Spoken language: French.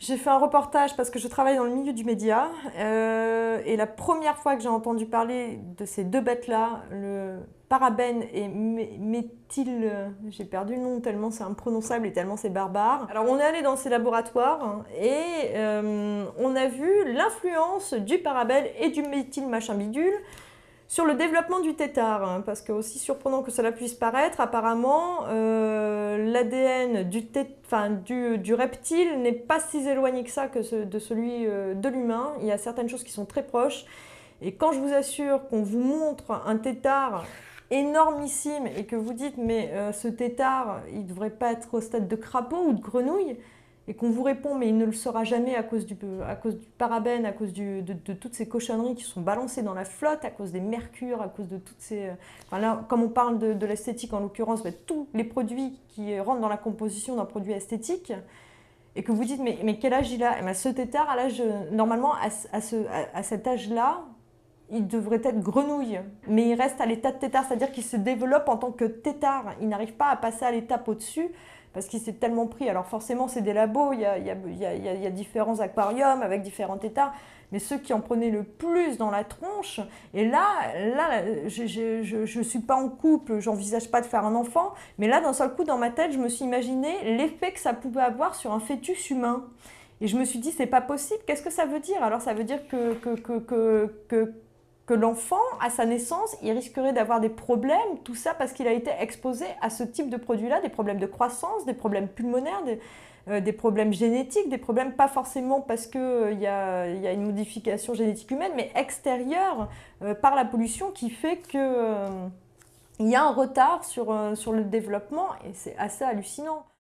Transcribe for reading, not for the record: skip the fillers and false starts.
J'ai fait un reportage parce que je travaille dans le milieu du média et la première fois que j'ai entendu parler de ces deux bêtes-là, le parabène et méthyl, j'ai perdu le nom tellement c'est imprononçable et tellement c'est barbare. Alors on est allé dans ces laboratoires et on a vu l'influence du parabène et du méthyl machin bidule sur le développement du tétard, parce que aussi surprenant que cela puisse paraître, apparemment l'ADN du reptile n'est pas si éloigné que ça de celui de l'humain. Il y a certaines choses qui sont très proches. Et quand je vous assure qu'on vous montre un tétard énormissime et que vous dites mais ce tétard il ne devrait pas être au stade de crapaud ou de grenouille, et qu'on vous répond mais il ne le sera jamais à cause du parabène, à cause de toutes ces cochonneries qui sont balancées dans la flotte, à cause des mercures, à cause de toutes ces... Enfin là, comme on parle de l'esthétique en l'occurrence, tous les produits qui rentrent dans la composition d'un produit esthétique, et que vous dites mais quel âge il a? Ce tétard, à l'âge, normalement à cet âge-là, il devrait être grenouille, mais il reste à l'état de tétard, c'est-à-dire qu'il se développe en tant que tétard. Il n'arrive pas à passer à l'étape au-dessus parce qu'il s'est tellement pris. Alors forcément, c'est des labos, il y a différents aquariums avec différents tétards, mais ceux qui en prenaient le plus dans la tronche, et là je ne suis pas en couple, j'envisage pas de faire un enfant, mais là, d'un seul coup, dans ma tête, je me suis imaginé l'effet que ça pouvait avoir sur un fœtus humain. Et je me suis dit, c'est pas possible, qu'est-ce que ça veut dire? Alors ça veut dire que l'enfant, à sa naissance, il risquerait d'avoir des problèmes, tout ça parce qu'il a été exposé à ce type de produit-là, des problèmes de croissance, des problèmes pulmonaires, des problèmes génétiques, des problèmes pas forcément parce qu'il y a une modification génétique humaine, mais extérieure par la pollution qui fait qu'il y a un retard sur le développement et c'est assez hallucinant.